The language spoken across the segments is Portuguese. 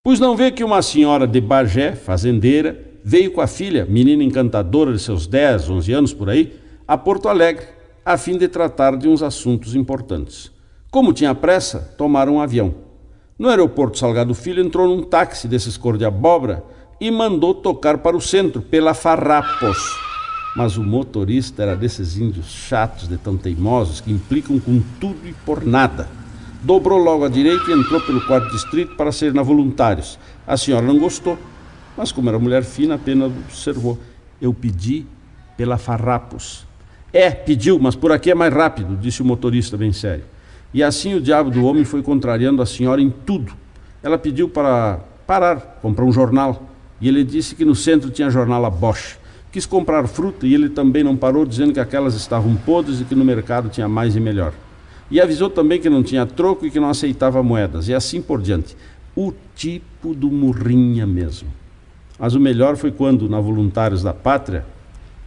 Pois não vê que uma senhora de Bagé, fazendeira, veio com a filha, menina encantadora de seus 10, 11 anos por aí, a Porto Alegre, a fim de tratar de uns assuntos importantes. Como tinha pressa, tomaram um avião. No aeroporto Salgado Filho entrou num táxi desses cor de abóbora e mandou tocar para o centro, pela Farrapos. Mas o motorista era desses índios chatos, de tão teimosos, que implicam com tudo e por nada. Dobrou logo à direita e entrou pelo 4º distrito para ser na Voluntários. A senhora não gostou, mas como era mulher fina, apenas observou. Eu pedi pela Farrapos. Pediu, mas por aqui é mais rápido, disse o motorista bem sério. E assim o diabo do homem foi contrariando a senhora em tudo. Ela pediu para parar, comprar um jornal. E ele disse que no centro tinha jornal a Bosch. Quis comprar fruta e ele também não parou, dizendo que aquelas estavam podres e que no mercado tinha mais e melhor. E avisou também que não tinha troco e que não aceitava moedas, e assim por diante. O tipo do murrinha mesmo. Mas o melhor foi quando, na Voluntários da Pátria,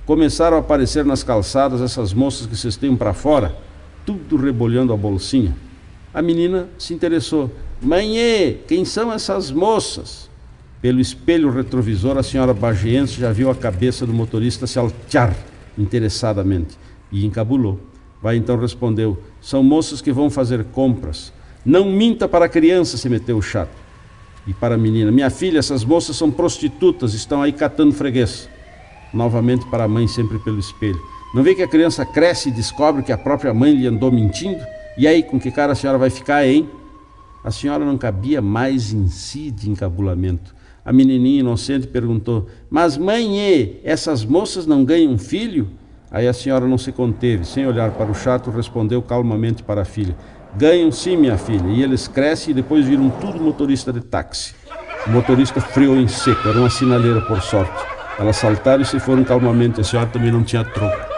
começaram a aparecer nas calçadas essas moças que se esteiam para fora, tudo rebolhando a bolsinha. A menina se interessou. Mãe, quem são essas moças? Pelo espelho retrovisor, a senhora bagiense já viu a cabeça do motorista se altear interessadamente e encabulou. Vai então respondeu, são moças que vão fazer compras. Não minta para a criança, se meteu o chato. E para a menina, minha filha, essas moças são prostitutas, estão aí catando freguês. Novamente para a mãe, sempre pelo espelho. Não vê que a criança cresce e descobre que a própria mãe lhe andou mentindo? E aí, com que cara a senhora vai ficar, hein? A senhora não cabia mais em si de encabulamento. A menininha inocente perguntou, mas mãe, essas moças não ganham filho? Aí a senhora não se conteve, sem olhar para o chato, respondeu calmamente para a filha, ganham sim, minha filha, e eles crescem e depois viram tudo motorista de táxi. O motorista freou em seco, era uma sinaleira por sorte. Elas saltaram e se foram calmamente, a senhora também não tinha troco.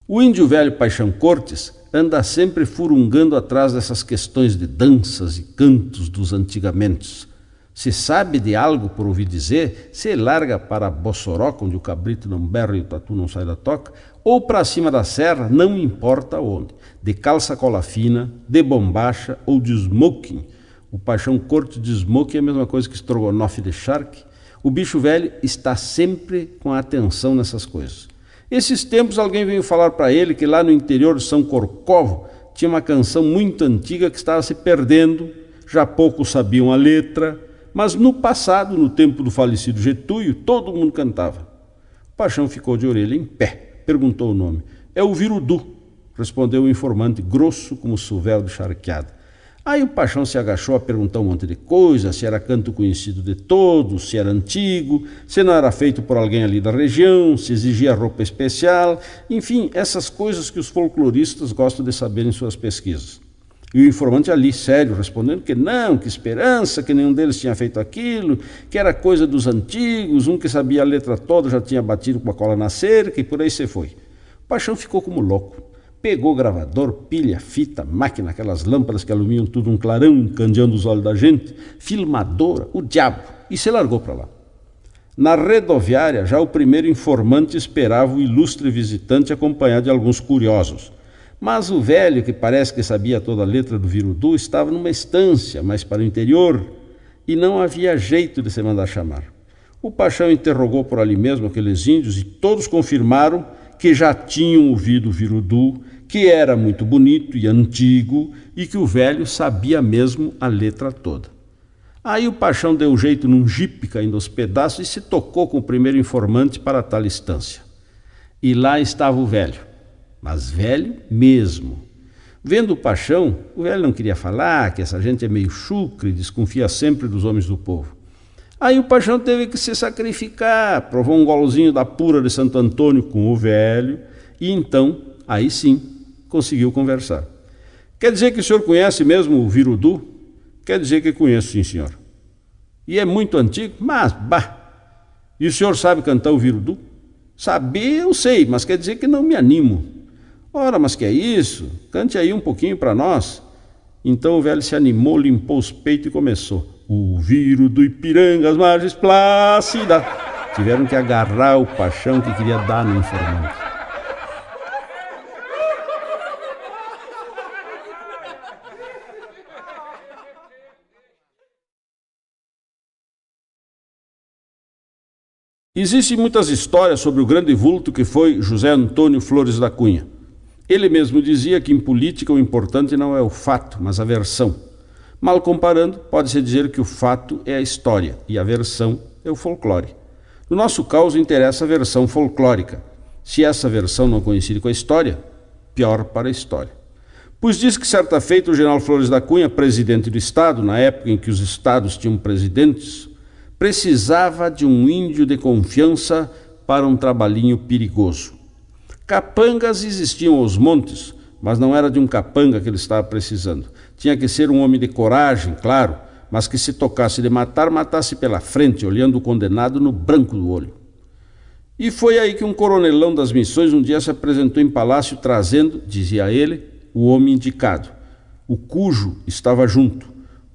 O índio velho Paixão Cortes anda sempre furungando atrás dessas questões de danças e cantos dos antigamentos. Se sabe de algo por ouvir dizer, se larga para Bossoroca, onde o cabrito não berra e o tatu não sai da toca, ou para cima da serra, não importa onde, de calça cola fina, de bombacha ou de smoking. O Paixão Cortes de smoking é a mesma coisa que estrogonofe de charque. O bicho velho está sempre com a atenção nessas coisas. Esses tempos alguém veio falar para ele que lá no interior de São Corcovo tinha uma canção muito antiga que estava se perdendo, já poucos sabiam a letra, mas no passado, no tempo do falecido Getúlio, todo mundo cantava. O Paixão ficou de orelha em pé, perguntou o nome. É o Virudu, respondeu o informante, grosso como suvelo de charqueada. Aí o Paixão se agachou a perguntar um monte de coisa, se era canto conhecido de todos, se era antigo, se não era feito por alguém ali da região, se exigia roupa especial, enfim, essas coisas que os folcloristas gostam de saber em suas pesquisas. E o informante ali, sério, respondendo que não, que esperança, que nenhum deles tinha feito aquilo, que era coisa dos antigos, um que sabia a letra toda já tinha batido com a cola na cerca e por aí se foi. O Paixão ficou como louco. Pegou gravador, pilha, fita, máquina, aquelas lâmpadas que alumiam tudo um clarão, encandeando os olhos da gente, filmadora, o diabo, e se largou para lá. Na rodoviária, já o primeiro informante esperava o ilustre visitante acompanhado de alguns curiosos. Mas o velho, que parece que sabia toda a letra do Virudu, estava numa estância mais para o interior e não havia jeito de se mandar chamar. O Paixão interrogou por ali mesmo aqueles índios e todos confirmaram que já tinham ouvido o Virudu, que era muito bonito e antigo e que o velho sabia mesmo a letra toda. Aí o Paixão deu jeito num jipe caindo aos pedaços e se tocou com o primeiro informante para tal estância. E lá estava o velho, mas velho mesmo. Vendo o Paixão, o velho não queria falar, que essa gente é meio chucre e desconfia sempre dos homens do povo. Aí o Paixão teve que se sacrificar, provou um golzinho da pura de Santo Antônio com o velho e então, aí sim, conseguiu conversar. Quer dizer que o senhor conhece mesmo o Virudu? Quer dizer que conheço, sim, senhor. E é muito antigo? Mas, bah! E o senhor sabe cantar o Virudu? Saber eu sei, mas quer dizer que não me animo. Ora, mas que é isso? Cante aí um pouquinho para nós. Então o velho se animou, limpou os peitos e começou. O Virudu Ipiranga, as margens plácidas. Tiveram que agarrar o Paixão que queria dar no informante. Existem muitas histórias sobre o grande vulto que foi José Antônio Flores da Cunha. Ele mesmo dizia que em política o importante não é o fato, mas a versão. Mal comparando, pode-se dizer que o fato é a história e a versão é o folclore. No nosso caso, interessa a versão folclórica. Se essa versão não coincide com a história, pior para a história. Pois diz que certa feita o general Flores da Cunha, presidente do estado, na época em que os estados tinham presidentes, precisava de um índio de confiança para um trabalhinho perigoso. Capangas existiam aos montes, mas não era de um capanga que ele estava precisando. Tinha que ser um homem de coragem, claro, mas que se tocasse de matar, matasse pela frente, olhando o condenado no branco do olho. E foi aí que um coronelão das missões um dia se apresentou em palácio trazendo, dizia ele, o homem indicado. O cujo estava junto,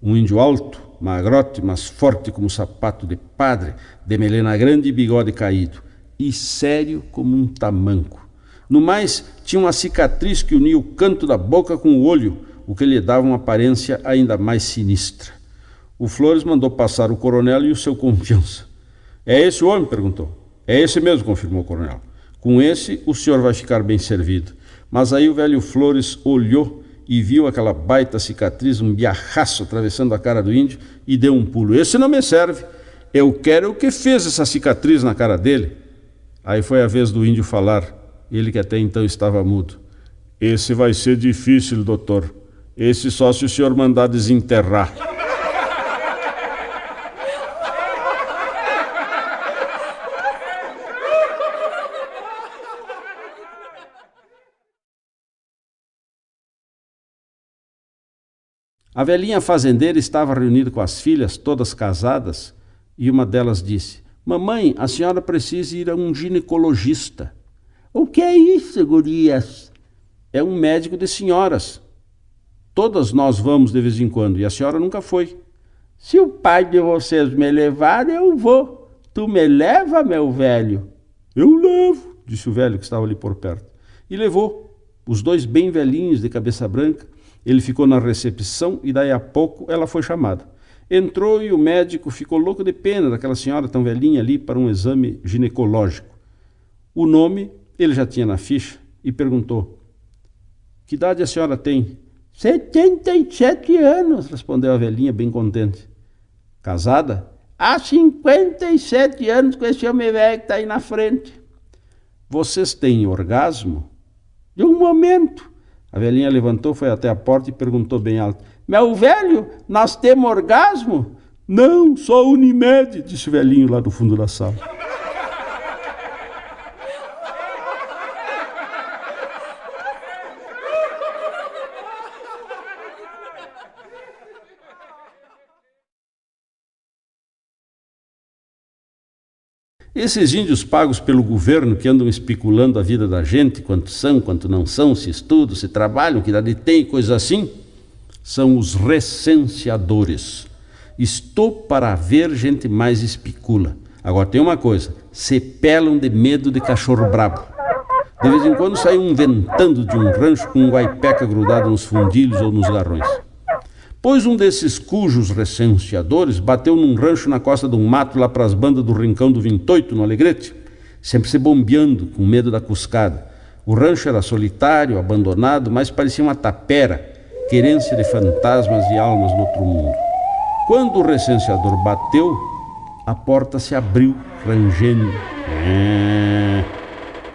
um índio alto, magrote, mas forte como sapato de padre, de melena grande e bigode caído, e sério como um tamanco. No mais, tinha uma cicatriz que unia o canto da boca com o olho, o que lhe dava uma aparência ainda mais sinistra. O Flores mandou passar o coronel e o seu confiança. É esse o homem? Perguntou. É esse mesmo, confirmou o coronel. Com esse, o senhor vai ficar bem servido. Mas aí o velho Flores olhou e viu aquela baita cicatriz, um biarraço atravessando a cara do índio e deu um pulo. Esse não me serve. Eu quero o que fez essa cicatriz na cara dele. Aí foi a vez do índio falar, ele que até então estava mudo. Esse vai ser difícil, doutor. Esse só se o senhor mandar desenterrar. A velhinha fazendeira estava reunida com as filhas, todas casadas, e uma delas disse, mamãe, a senhora precisa ir a um ginecologista. O que é isso, gurias? É um médico de senhoras. Todas nós vamos de vez em quando, e a senhora nunca foi. Se o pai de vocês me levar, eu vou. Tu me leva, meu velho? Eu levo, disse o velho que estava ali por perto. E levou, os dois bem velhinhos de cabeça branca. Ele ficou na recepção e daí a pouco ela foi chamada. Entrou e o médico ficou louco de pena daquela senhora tão velhinha ali para um exame ginecológico. O nome ele já tinha na ficha e perguntou, que idade a senhora tem? 77 anos, respondeu a velhinha bem contente. Casada? Há 57 anos com esse homem velho que está aí na frente. Vocês têm orgasmo? De um momento. A velhinha levantou, foi até a porta e perguntou bem alto, meu velho, nós temos orgasmo? Não, só Unimed, disse o velhinho lá do fundo da sala. Esses índios pagos pelo governo que andam especulando a vida da gente, quanto são, quanto não são, se estudam, se trabalham, que idade tem, coisa assim, são os recenseadores. Estou para ver gente mais especula. Agora tem uma coisa, se pelam de medo de cachorro brabo. De vez em quando sai um ventando de um rancho com um guaipeca grudado nos fundilhos ou nos garrões. Pois um desses cujos recenseadores bateu num rancho na costa de um mato lá para as bandas do Rincão do 28, no Alegrete, sempre se bombeando, com medo da cuscada. O rancho era solitário, abandonado, mas parecia uma tapera, querência de fantasmas e almas no outro mundo. Quando o recenseador bateu, a porta se abriu, rangendo.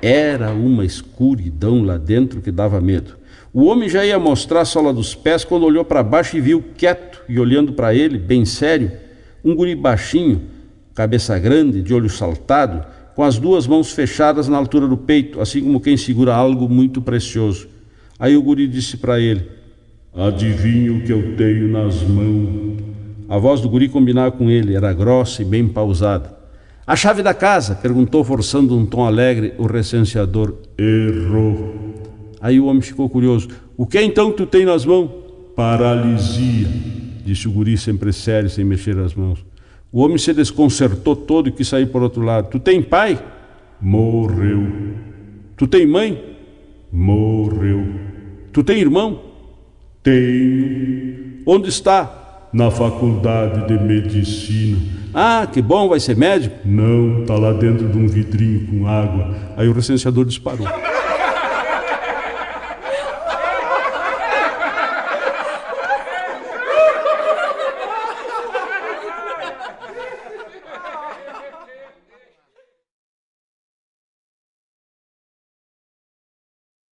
Era uma escuridão lá dentro que dava medo. O homem já ia mostrar a sola dos pés quando olhou para baixo e viu, quieto e olhando para ele, bem sério, um guri baixinho, cabeça grande, de olho saltado, com as duas mãos fechadas na altura do peito, assim como quem segura algo muito precioso. Aí o guri disse para ele, adivinha o que eu tenho nas mãos? A voz do guri combinava com ele, era grossa e bem pausada. A chave da casa? Perguntou, forçando um tom alegre, o recenseador. Errou. Aí o homem ficou curioso. O que então tu tem nas mãos? Paralisia, disse o guri sempre sério, sem mexer as mãos. O homem se desconcertou todo e quis sair por outro lado. Tu tem pai? Morreu. Tu tem mãe? Morreu. Tu tem irmão? Tenho. Onde está? Na faculdade de medicina. Ah, que bom, vai ser médico? Não, tá lá dentro de um vidrinho com água. Aí o recenseador disparou.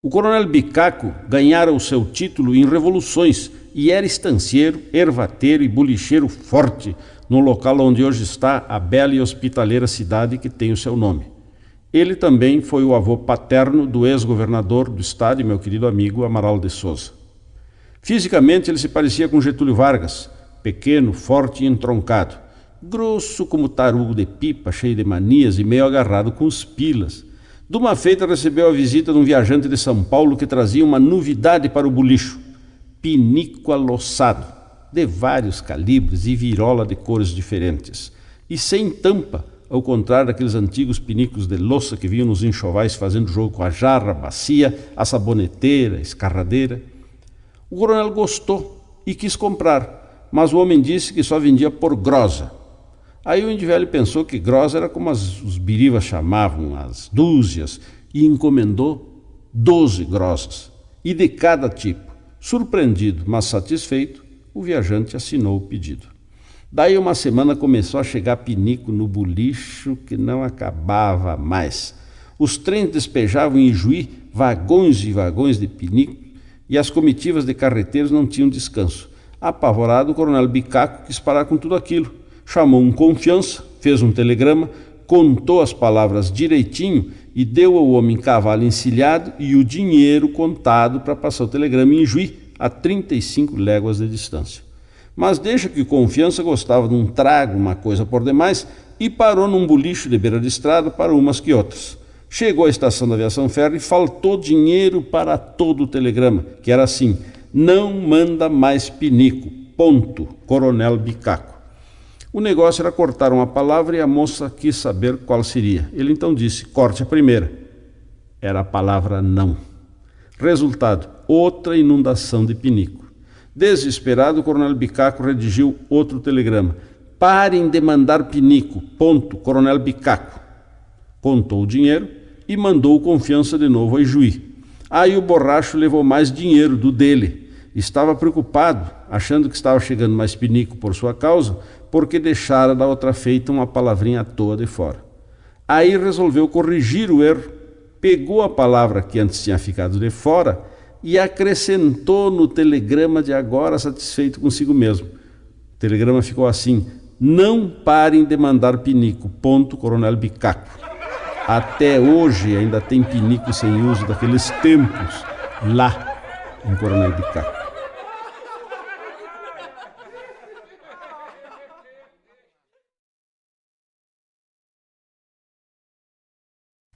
O coronel Bicaco ganhara o seu título em revoluções e era estanceiro, ervateiro e bolicheiro forte no local onde hoje está a bela e hospitaleira cidade que tem o seu nome. Ele também foi o avô paterno do ex-governador do estado e meu querido amigo Amaral de Souza. Fisicamente ele se parecia com Getúlio Vargas, pequeno, forte e entroncado, grosso como tarugo de pipa, cheio de manias e meio agarrado com os pilas. De uma feita recebeu a visita de um viajante de São Paulo que trazia uma novidade para o bolicho: pinico aloçado, de vários calibres e virola de cores diferentes. E sem tampa, ao contrário daqueles antigos pinicos de louça que vinham nos enxovais fazendo jogo com a jarra, a bacia, a saboneteira, a escarradeira. O coronel gostou e quis comprar, mas o homem disse que só vendia por grosa. Aí o índio velho pensou que grosa era como os birivas chamavam, as dúzias, e encomendou 12 grosas, e de cada tipo. Surpreendido, mas satisfeito, o viajante assinou o pedido. Daí uma semana começou a chegar pinico no bolicho que não acabava mais. Os trens despejavam em Ijuí vagões e vagões de pinico, e as comitivas de carreteiros não tinham descanso. Apavorado, o coronel Bicaco quis parar com tudo aquilo. Chamou um confiança, fez um telegrama, contou as palavras direitinho e deu ao homem cavalo encilhado e o dinheiro contado para passar o telegrama em Juí, a 35 léguas de distância. Mas deixa que o confiança gostava de um trago, uma coisa por demais, e parou num bolicho de beira de estrada para umas que outras. Chegou à estação da aviação ferro e faltou dinheiro para todo o telegrama, que era assim: não manda mais pinico, ponto, coronel Bicaco. O negócio era cortar uma palavra e a moça quis saber qual seria. Ele então disse: corte a primeira. Era a palavra não. Resultado: outra inundação de pinico. Desesperado, o coronel Bicaco redigiu outro telegrama: parem de mandar pinico, ponto, coronel Bicaco. Contou o dinheiro e mandou confiança de novo a Ijuí. Aí o borracho levou mais dinheiro do dele. Estava preocupado, achando que estava chegando mais pinico por sua causa, porque deixara da outra feita uma palavrinha à toa de fora. Aí resolveu corrigir o erro, pegou a palavra que antes tinha ficado de fora e acrescentou no telegrama de agora, satisfeito consigo mesmo. O telegrama ficou assim: não parem de mandar pinico, ponto, coronel Bicaco. Até hoje ainda tem pinico sem uso daqueles tempos, lá em Coronel Bicaco.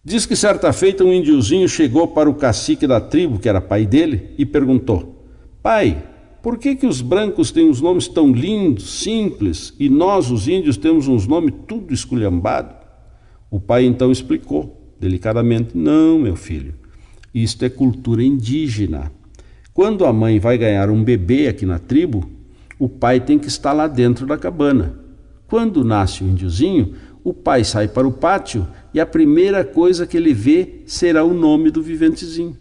Diz que certa feita um índiozinho chegou para o cacique da tribo, que era pai dele, e perguntou: pai, por que os brancos têm uns nomes tão lindos, simples, e nós, os índios, temos uns nomes tudo esculhambado? O pai então explicou, delicadamente: não, meu filho, isto é cultura indígena. Quando a mãe vai ganhar um bebê aqui na tribo, o pai tem que estar lá dentro da cabana. Quando nasce o índiozinho, o pai sai para o pátio e a primeira coisa que ele vê será o nome do viventezinho.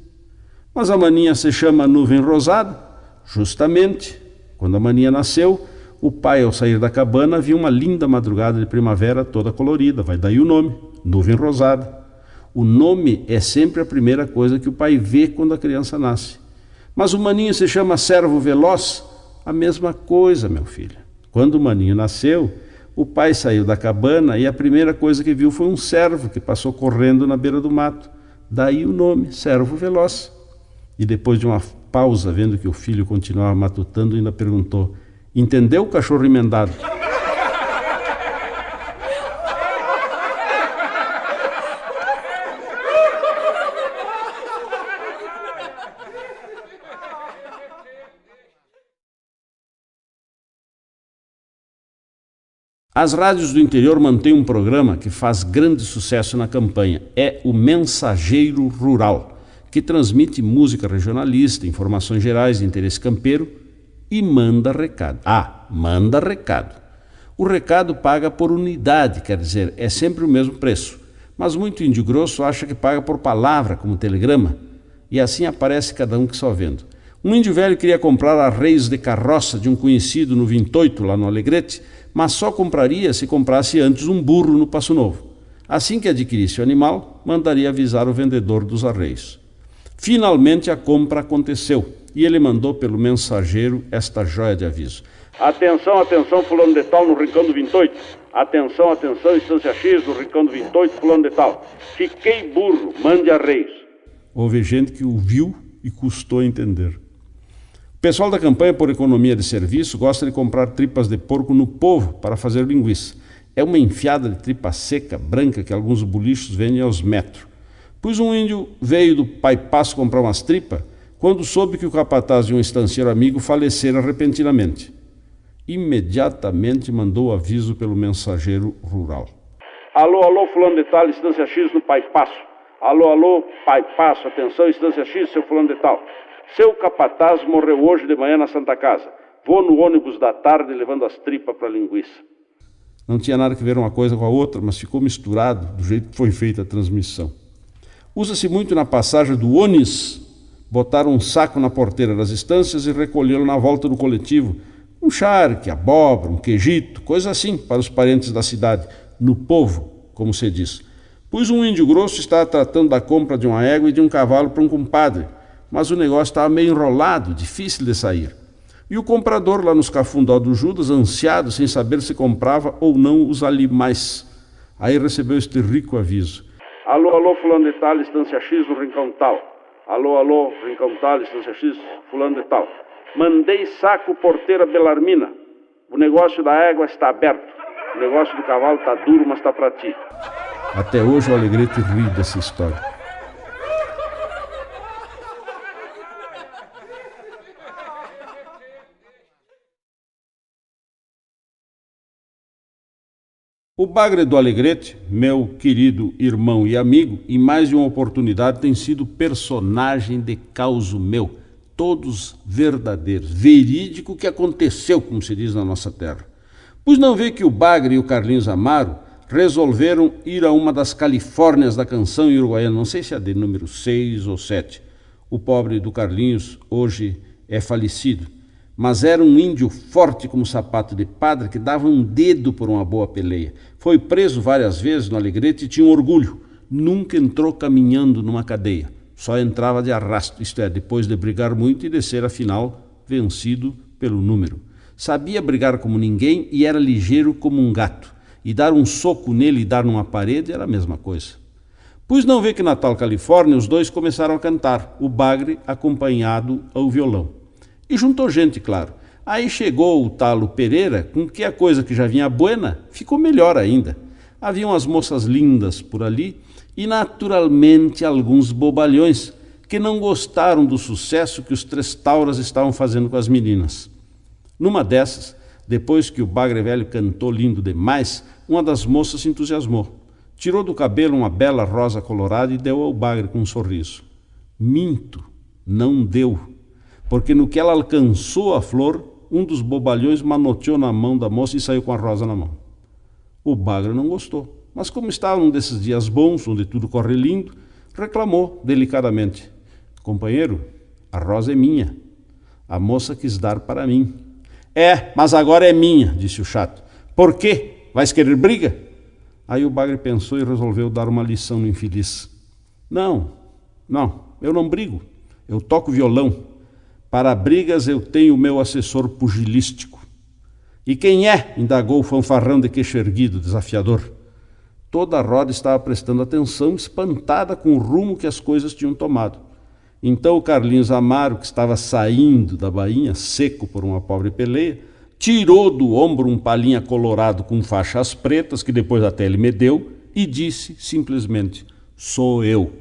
Mas a maninha se chama Nuvem Rosada. Justamente, quando a maninha nasceu, o pai, ao sair da cabana, viu uma linda madrugada de primavera toda colorida. Vai daí o nome, Nuvem Rosada. O nome é sempre a primeira coisa que o pai vê quando a criança nasce. Mas o maninho se chama Cervo Veloz. A mesma coisa, meu filho. Quando o maninho nasceu, o pai saiu da cabana e a primeira coisa que viu foi um cervo que passou correndo na beira do mato. Daí o nome, Cervo Veloz. E depois de uma pausa, vendo que o filho continuava matutando, ainda perguntou: entendeu, cachorro emendado? As rádios do interior mantêm um programa que faz grande sucesso na campanha. É o Mensageiro Rural, que transmite música regionalista, informações gerais de interesse campeiro e manda recado. Manda recado. O recado paga por unidade, quer dizer, é sempre o mesmo preço. Mas muito índio grosso acha que paga por palavra, como telegrama, e assim aparece cada um que só vendo. Um índio velho queria comprar arreios de carroça de um conhecido no 28, lá no Alegrete, mas só compraria se comprasse antes um burro no Passo Novo. Assim que adquirisse o animal, mandaria avisar o vendedor dos arreios. Finalmente a compra aconteceu e ele mandou pelo mensageiro esta joia de aviso. Atenção, atenção, fulano de tal no rincão do 28. Atenção, atenção, Estância X no rincão do 28, fulano de tal. Fiquei burro, mande arreios. Houve gente que o viu e custou entender. O pessoal da campanha por economia de serviço gosta de comprar tripas de porco no Povo para fazer linguiça. É uma enfiada de tripa seca, branca, que alguns bolichos vendem aos metros. Pois um índio veio do Pai Passo comprar umas tripas quando soube que o capataz de um estanceiro amigo falecera repentinamente. Imediatamente mandou aviso pelo mensageiro rural. Alô, alô, fulano de tal, Estância X no Pai Passo. Alô, alô, Pai Passo, atenção, Estância X, seu fulano de tal. Seu capataz morreu hoje de manhã na Santa Casa. Vou no ônibus da tarde levando as tripas para linguiça. Não tinha nada que ver uma coisa com a outra, mas ficou misturado do jeito que foi feita a transmissão. Usa-se muito na passagem do ônibus botar um saco na porteira das estâncias e recolhê-lo na volta do coletivo. Um charque, abóbora, um queijito, coisa assim para os parentes da cidade, no povo, como se diz. Pois um índio grosso estava tratando da compra de uma égua e de um cavalo para um compadre, mas o negócio estava meio enrolado, difícil de sair. E o comprador lá nos cafundó do Judas, ansiado, sem saber se comprava ou não os animais. Aí recebeu este rico aviso. Alô, alô, fulano de tal, Estância X no rincão tal. Alô, alô, rincão tal, Estância X, fulano de tal. Mandei saco porteira Belarmina. O negócio da égua está aberto. O negócio do cavalo está duro, mas está para ti. Até hoje o Alegrete ri dessa história. O Bagre do Alegrete, meu querido irmão e amigo, em mais de uma oportunidade tem sido personagem de causo meu. Todos verdadeiros, verídico que aconteceu, como se diz na nossa terra. Pois não vê que o Bagre e o Carlinhos Amaro resolveram ir a uma das Califórnias da canção em Uruguaiana, não sei se é de número 6 ou 7. O pobre do Carlinhos hoje é falecido, mas era um índio forte como sapato de padre que dava um dedo por uma boa peleia. Foi preso várias vezes no Alegrete e tinha um orgulho. Nunca entrou caminhando numa cadeia. Só entrava de arrasto, isto é, depois de brigar muito e de ser, afinal, vencido pelo número. Sabia brigar como ninguém e era ligeiro como um gato. E dar um soco nele e dar numa parede era a mesma coisa. Pois não vê que na tal Califórnia os dois começaram a cantar, o Bagre acompanhado ao violão. E juntou gente, claro. Aí chegou o talo Pereira, com que a coisa que já vinha buena ficou melhor ainda. Haviam as moças lindas por ali e, naturalmente, alguns bobalhões que não gostaram do sucesso que os Três Tauras estavam fazendo com as meninas. Numa dessas, depois que o Bagre Velho cantou lindo demais, uma das moças se entusiasmou. Tirou do cabelo uma bela rosa colorada e deu ao Bagre com um sorriso. Minto, não deu. Porque no que ela alcançou a flor, um dos bobalhões manoteou na mão da moça e saiu com a rosa na mão. O Bagre não gostou, mas como estava num desses dias bons, onde tudo corre lindo, reclamou delicadamente. Companheiro, a rosa é minha. A moça quis dar para mim. É, mas agora é minha, disse o chato. Por quê? Vais querer briga? Aí o Bagre pensou e resolveu dar uma lição no infeliz. Não, eu não brigo. Eu toco violão. Para brigas eu tenho o meu assessor pugilístico. E quem é? Indagou o fanfarrão de queixo erguido, desafiador. Toda a roda estava prestando atenção, espantada com o rumo que as coisas tinham tomado. Então o Carlinhos Amaro, que estava saindo da bainha, seco por uma pobre peleia, tirou do ombro um palinha colorado com faixas pretas, que depois até ele me deu, e disse simplesmente, sou eu.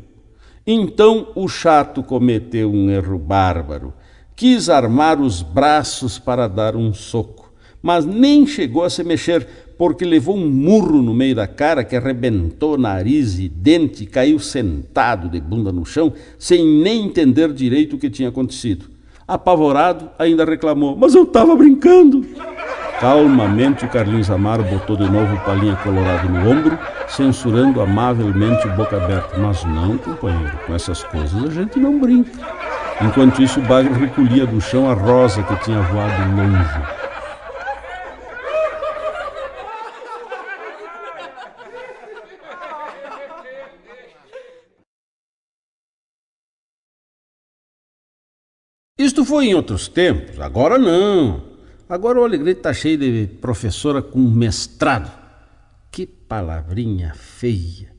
Então o chato cometeu um erro bárbaro. Quis armar os braços para dar um soco, mas nem chegou a se mexer, porque levou um murro no meio da cara que arrebentou nariz e dente e caiu sentado de bunda no chão, sem nem entender direito o que tinha acontecido. Apavorado, ainda reclamou: mas eu estava brincando. Calmamente o Carlinhos Amaro botou de novo o Palinha Colorado no ombro, censurando amavelmente o boca aberta. Mas não, companheiro, com essas coisas a gente não brinca. Enquanto isso, o Bagre recolhia do chão a rosa que tinha voado longe. Isto foi em outros tempos, agora não. Agora o Alegrete está cheio de professora com mestrado. Que palavrinha feia.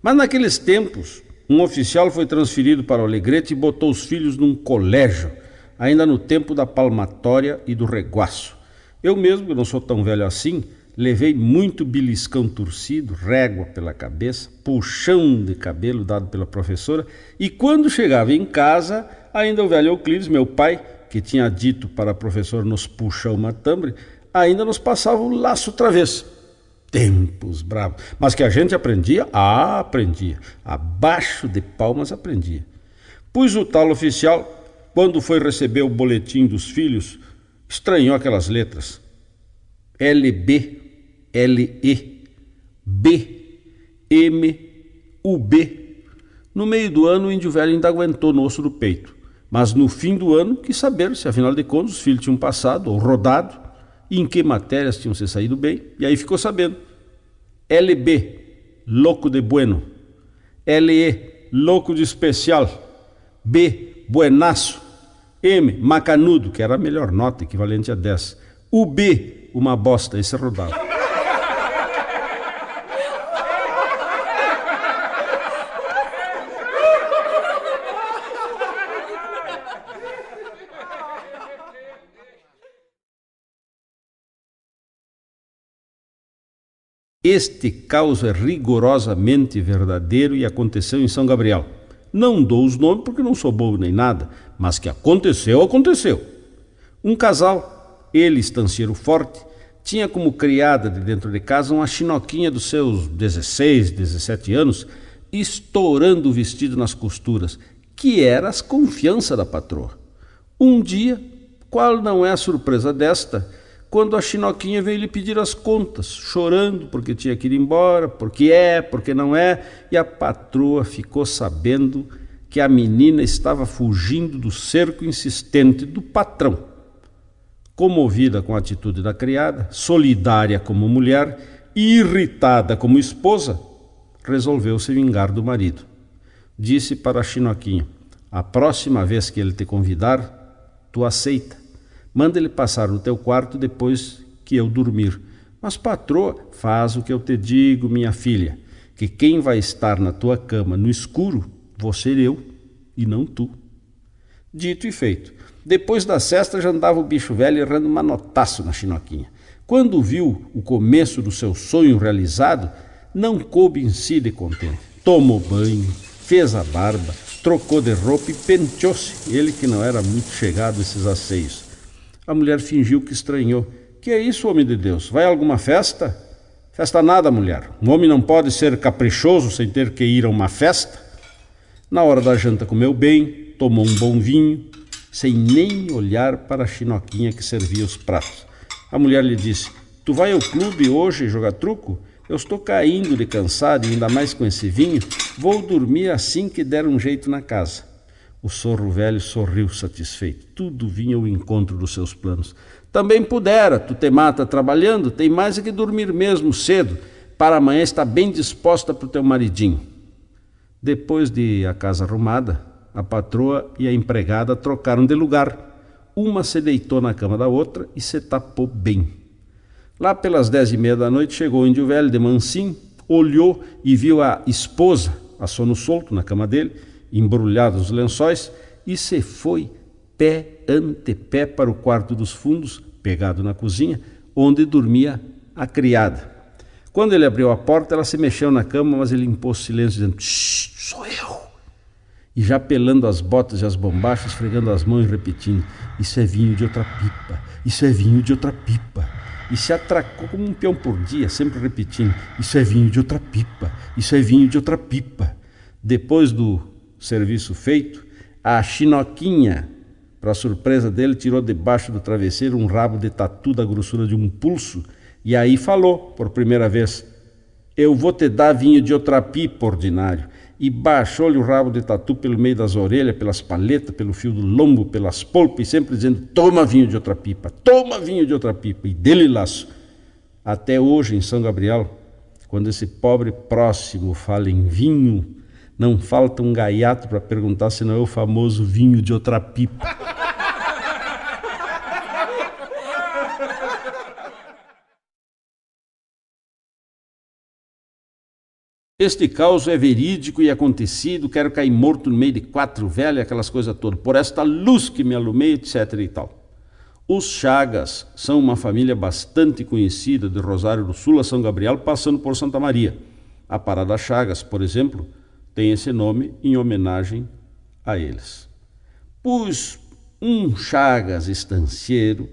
Mas naqueles tempos, um oficial foi transferido para o Alegrete e botou os filhos num colégio, ainda no tempo da palmatória e do reguaço. Eu mesmo, que não sou tão velho assim, levei muito beliscão torcido, régua pela cabeça, puxão de cabelo dado pela professora, e quando chegava em casa, ainda o velho Euclides, meu pai, que tinha dito para a professora nos puxar o matambre, ainda nos passava o laço outra vez. Tempos bravos. Mas que a gente aprendia? Ah, aprendia. Abaixo de palmas aprendia. Pois o tal oficial, quando foi receber o boletim dos filhos, estranhou aquelas letras. LB, LE, B, M, UB. No meio do ano o índio velho ainda aguentou no osso do peito. Mas no fim do ano quis saber se afinal de contas os filhos tinham passado ou rodado e em que matérias tinham se saído bem. E aí ficou sabendo. LB, louco de bueno. LE, louco de especial. B, buenaço. M, macanudo, que era a melhor nota, equivalente a 10. UB, uma bosta, esse rodava. Este caos é rigorosamente verdadeiro e aconteceu em São Gabriel. Não dou os nomes porque não sou bobo nem nada, mas que aconteceu, aconteceu. Um casal, ele estanceiro forte, tinha como criada de dentro de casa uma chinoquinha dos seus 16, 17 anos, estourando o vestido nas costuras, que era as confiança da patroa. Um dia, qual não é a surpresa desta, quando a chinoquinha veio lhe pedir as contas, chorando porque tinha que ir embora, porque não é, e a patroa ficou sabendo que a menina estava fugindo do cerco insistente do patrão. Comovida com a atitude da criada, solidária como mulher e irritada como esposa, resolveu se vingar do marido. Disse para a chinoquinha: a próxima vez que ele te convidar, tu aceita. Manda ele passar no teu quarto depois que eu dormir. Mas, patroa, faz o que eu te digo, minha filha, que quem vai estar na tua cama no escuro, vou ser eu e não tu. Dito e feito. Depois da cesta já andava o bicho velho errando manotaço na chinoquinha. Quando viu o começo do seu sonho realizado, não coube em si de contente. Tomou banho, fez a barba, trocou de roupa e penteou-se, ele que não era muito chegado a esses asseios. A mulher fingiu que estranhou. Que é isso, homem de Deus? Vai a alguma festa? Festa nada, mulher. Um homem não pode ser caprichoso sem ter que ir a uma festa. Na hora da janta comeu bem, tomou um bom vinho, sem nem olhar para a chinoquinha que servia os pratos. A mulher lhe disse: tu vai ao clube hoje jogar truco? Eu estou caindo de cansado e ainda mais com esse vinho. Vou dormir assim que der um jeito na casa. O sorro velho sorriu satisfeito. Tudo vinha ao encontro dos seus planos. Também pudera, tu te mata trabalhando, tem mais é que dormir mesmo cedo, para amanhã estar bem disposta para o teu maridinho. Depois de a casa arrumada, a patroa e a empregada trocaram de lugar. Uma se deitou na cama da outra e se tapou bem. Lá pelas 10:30 da noite chegou o índio velho de mansinho, olhou e viu a esposa, a sono solto na cama dele, embrulhado nos lençóis, e se foi pé ante pé para o quarto dos fundos, pegado na cozinha, onde dormia a criada. Quando ele abriu a porta, ela se mexeu na cama, mas ele impôs silêncio, dizendo: shh, sou eu. E já pelando as botas e as bombachas, esfregando as mãos e repetindo: isso é vinho de outra pipa, isso é vinho de outra pipa. E se atracou como um peão por dia, sempre repetindo: isso é vinho de outra pipa, isso é vinho de outra pipa. Depois do serviço feito, a chinoquinha, Para surpresa dele, tirou debaixo do travesseiro um rabo de tatu da grossura de um pulso e aí falou, por primeira vez: eu vou te dar vinho de outra pipa, ordinário. E baixou-lhe o rabo de tatu pelo meio das orelhas, pelas paletas, pelo fio do lombo, pelas polpas, e sempre dizendo: toma vinho de outra pipa, toma vinho de outra pipa. E dele laço. Até hoje, em São Gabriel, quando esse pobre próximo fala em vinho, não falta um gaiato para perguntar se não é o famoso vinho de outra pipa. Este caos é verídico e acontecido, quero cair morto no meio de 4 velhas, aquelas coisas todas, por esta luz que me alumei, etc. e tal. Os Chagas são uma família bastante conhecida de Rosário do Sul a São Gabriel, passando por Santa Maria. A Parada Chagas, por exemplo, tem esse nome em homenagem a eles. Pois um Chagas estancieiro,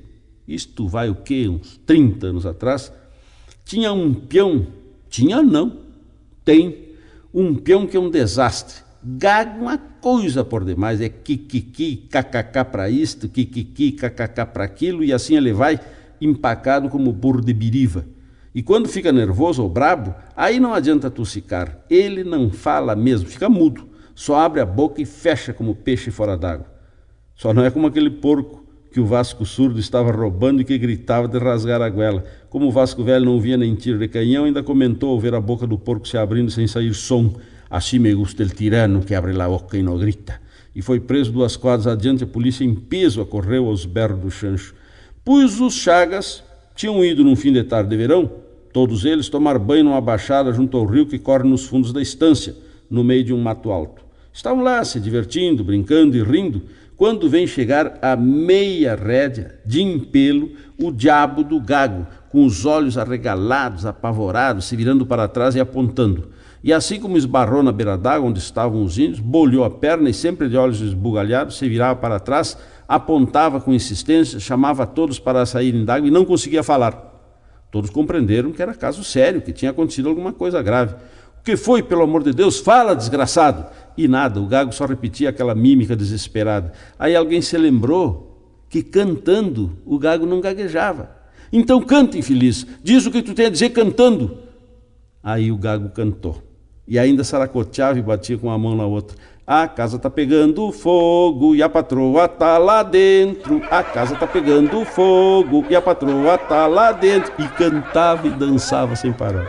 isto vai o quê? Uns 30 anos atrás, tinha um peão, tinha não, tem um peão que é um desastre. Gago uma coisa por demais, é kikiki, kkk para isto, kikiki, kkk para aquilo, e assim ele vai empacado como burro de biriva. E quando fica nervoso ou brabo, aí não adianta tossicar, ele não fala mesmo, fica mudo, só abre a boca e fecha como peixe fora d'água. Só não é como aquele porco que o Vasco Surdo estava roubando e que gritava de rasgar a goela. Como o Vasco Velho não via nem tiro de canhão, ainda comentou ao ver a boca do porco se abrindo sem sair som. Assim me gusta el tirano que abre a boca e não grita. E foi preso 2 quadras adiante, a polícia em peso acorreu aos berros do chancho. Pois os Chagas tinham ido num fim de tarde de verão, todos eles, tomar banho numa baixada junto ao rio que corre nos fundos da estância, no meio de um mato alto. Estavam lá se divertindo, brincando e rindo, quando vem chegar a meia rédea de empelo o diabo do Gago, com os olhos arregalados, apavorados, se virando para trás e apontando. E assim como esbarrou na beira d'água onde estavam os índios, bolhou a perna e sempre de olhos esbugalhados, se virava para trás, apontava com insistência, chamava a todos para saírem d'água e não conseguia falar. Todos compreenderam que era caso sério, que tinha acontecido alguma coisa grave. O que foi, pelo amor de Deus? Fala, desgraçado! E nada, o Gago só repetia aquela mímica desesperada. Aí alguém se lembrou que cantando o Gago não gaguejava. Então canta, infeliz, diz o que tu tem a dizer cantando. Aí o Gago cantou. E ainda saracoteava e batia com uma mão na outra. A casa tá pegando fogo e a patroa tá lá dentro. A casa tá pegando fogo e a patroa tá lá dentro. E cantava e dançava sem parar.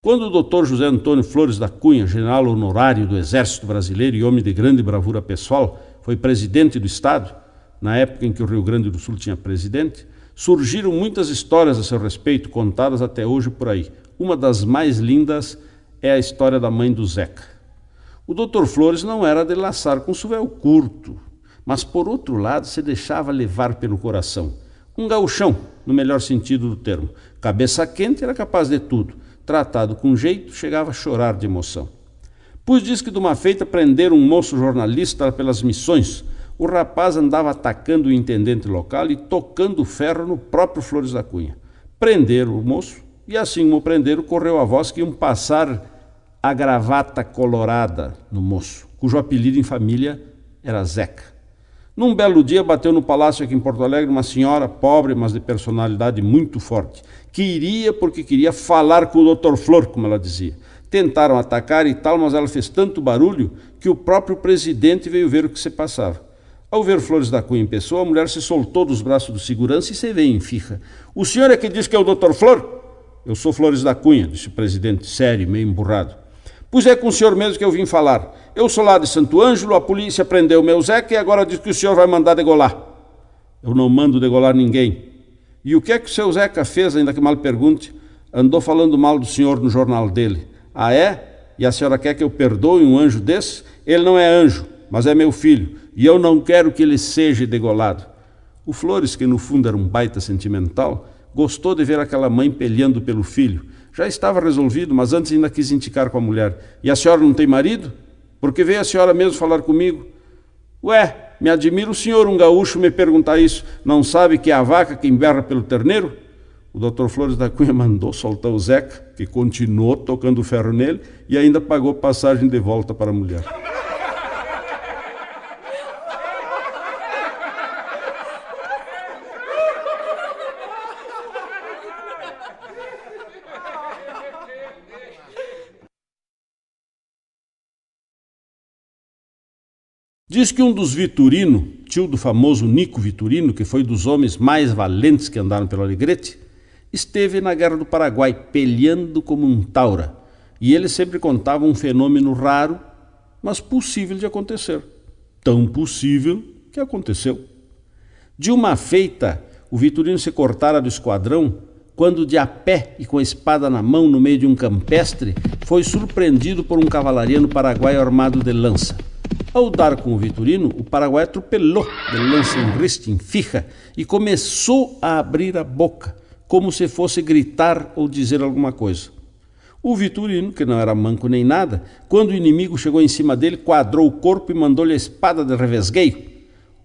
Quando o doutor José Antônio Flores da Cunha, general honorário do Exército Brasileiro e homem de grande bravura pessoal, foi presidente do Estado, na época em que o Rio Grande do Sul tinha presidente, surgiram muitas histórias a seu respeito, contadas até hoje por aí. Uma das mais lindas é a história da mãe do Zeca. O doutor Flores não era de laçar com suvel curto, mas por outro lado se deixava levar pelo coração. Um gauchão, no melhor sentido do termo. Cabeça quente, era capaz de tudo. Tratado com jeito, chegava a chorar de emoção. Pois diz que de uma feita prenderam um moço jornalista pelas missões. O rapaz andava atacando o intendente local e tocando ferro no próprio Flores da Cunha. Prenderam o moço e assim como o prenderam, correu a voz que iam passar a gravata colorada no moço, cujo apelido em família era Zeca. Num belo dia bateu no palácio aqui em Porto Alegre uma senhora pobre, mas de personalidade muito forte, que iria porque queria falar com o Dr. Flor, como ela dizia. Tentaram atacar e tal, mas ela fez tanto barulho que o próprio presidente veio ver o que se passava. Ao ver Flores da Cunha em pessoa, a mulher se soltou dos braços do segurança e se veio em firra. O senhor é que diz que é o Dr. Flor? Eu sou Flores da Cunha, disse o presidente, sério, meio emburrado. Pois é com o senhor mesmo que eu vim falar. Eu sou lá de Santo Ângelo, a polícia prendeu o meu Zeca e agora diz que o senhor vai mandar degolar. Eu não mando degolar ninguém. E o que é que o seu Zeca fez, ainda que mal pergunte? Andou falando mal do senhor no jornal dele. Ah, é? E a senhora quer que eu perdoe um anjo desse? Ele não é anjo, mas é meu filho. E eu não quero que ele seja degolado. O Flores, que no fundo era um baita sentimental, gostou de ver aquela mãe peleando pelo filho. Já estava resolvido, mas antes ainda quis indicar com a mulher. E a senhora não tem marido? Porque veio a senhora mesmo falar comigo? Ué, me admira o senhor, um gaúcho, me perguntar isso. Não sabe que é a vaca quem berra pelo terneiro? O Dr. Flores da Cunha mandou soltar o Zeca, que continuou tocando ferro nele e ainda pagou passagem de volta para a mulher. Diz que um dos Vitorino, tio do famoso Nico Vitorino, que foi dos homens mais valentes que andaram pelo Alegrete, esteve na Guerra do Paraguai, peleando como um taura. E ele sempre contava um fenômeno raro, mas possível de acontecer. Tão possível que aconteceu. De uma feita, o Vitorino se cortara do esquadrão quando, de a pé e com a espada na mão no meio de um campestre, foi surpreendido por um cavalariano paraguaio armado de lança. Ao dar com o Vitorino, o paraguaio atropelou de lança em riste, em fija, e começou a abrir a boca, como se fosse gritar ou dizer alguma coisa. O Vitorino, que não era manco nem nada, quando o inimigo chegou em cima dele, quadrou o corpo e mandou-lhe a espada de revesgueio.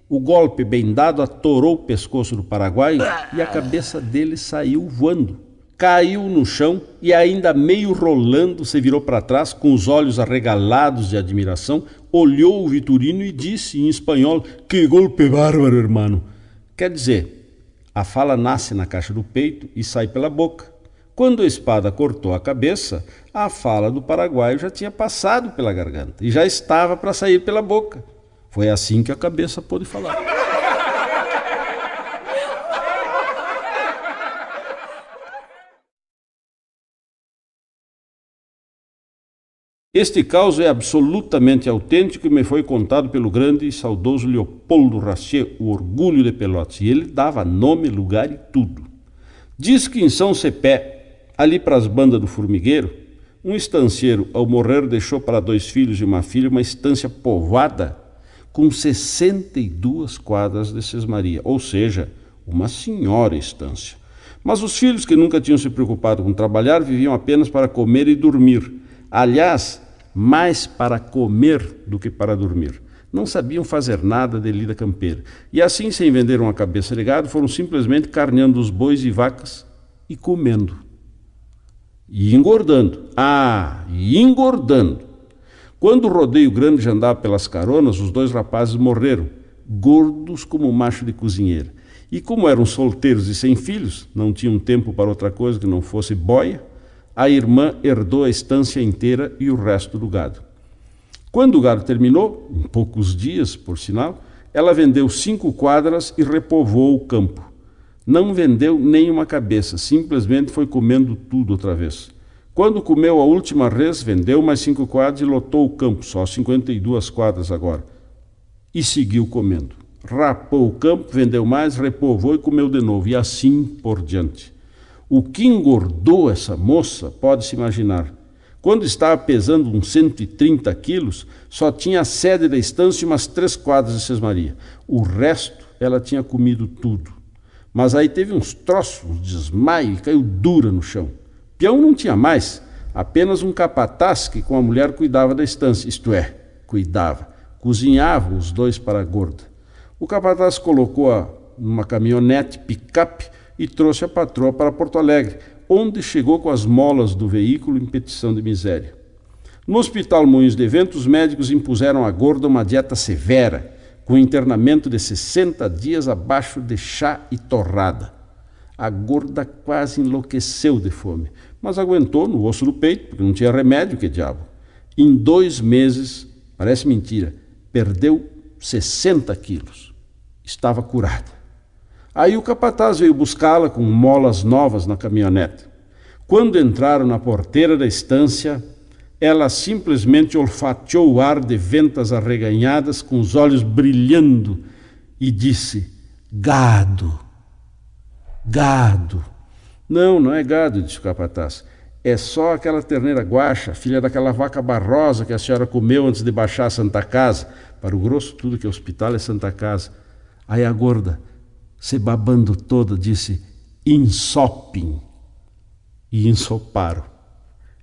O golpe bem dado atorou o pescoço do paraguaio e a cabeça dele saiu voando. Caiu no chão e, ainda meio rolando, se virou para trás, com os olhos arregalados de admiração, olhou o Vitorino e disse em espanhol: "Que golpe bárbaro, hermano!" Quer dizer, a fala nasce na caixa do peito e sai pela boca. Quando a espada cortou a cabeça, a fala do paraguaio já tinha passado pela garganta e já estava para sair pela boca. Foi assim que a cabeça pôde falar. Este caso é absolutamente autêntico e me foi contado pelo grande e saudoso Leopoldo Rachier, o orgulho de Pelotas, e ele dava nome, lugar e tudo. Diz que em São Cepé, ali para as bandas do Formigueiro, um estancieiro, ao morrer, deixou para 2 filhos e uma filha uma estância povoada com 62 quadras de sesmaria, ou seja, uma senhora estância. Mas os filhos, que nunca tinham se preocupado com trabalhar, viviam apenas para comer e dormir. Aliás, mais para comer do que para dormir. Não sabiam fazer nada de lida campeira. E assim, sem vender uma cabeça de gado, foram simplesmente carneando os bois e vacas e comendo. E engordando. E engordando. Quando o rodeio grande já andava pelas caronas, os 2 rapazes morreram, gordos como macho de cozinheira. E como eram solteiros e sem filhos, não tinham tempo para outra coisa que não fosse boia, a irmã herdou a estância inteira e o resto do gado. Quando o gado terminou, em poucos dias, por sinal, ela vendeu 5 quadras e repovoou o campo. Não vendeu nem uma cabeça, simplesmente foi comendo tudo outra vez. Quando comeu a última res, vendeu mais 5 quadras e lotou o campo, só 52 quadras agora. E seguiu comendo. Rapou o campo, vendeu mais, repovoou e comeu de novo, e assim por diante. O que engordou essa moça, pode-se imaginar. Quando estava pesando uns 130 quilos, só tinha a sede da estância e umas 3 quadras de sesmaria. O resto, ela tinha comido tudo. Mas aí teve uns troços, um desmaio e caiu dura no chão. Peão não tinha mais, apenas um capataz que com a mulher cuidava da estância, isto é, cuidava. Cozinhava os 2 para a gorda. O capataz colocou-a numa caminhonete picape e trouxe a patroa para Porto Alegre, onde chegou com as molas do veículo em petição de miséria. No Hospital Moinhos de Vento, os médicos impuseram à gorda uma dieta severa, com internamento de 60 dias abaixo de chá e torrada. A gorda quase enlouqueceu de fome, mas aguentou no osso do peito, porque não tinha remédio, que diabo. Em 2 meses, parece mentira, perdeu 60 quilos. Estava curada. Aí o capataz veio buscá-la com molas novas na caminhonete. Quando entraram na porteira da estância, ela simplesmente olfateou o ar de ventas arreganhadas, com os olhos brilhando, e disse: "Gado, gado." Não é gado, disse o capataz. "É só aquela terneira guaxa, filha daquela vaca barrosa que a senhora comeu antes de baixar a Santa Casa." Para o grosso, tudo que é hospital é Santa Casa. Aí a gorda, se babando toda, disse: "Ensopem." E ensoparam.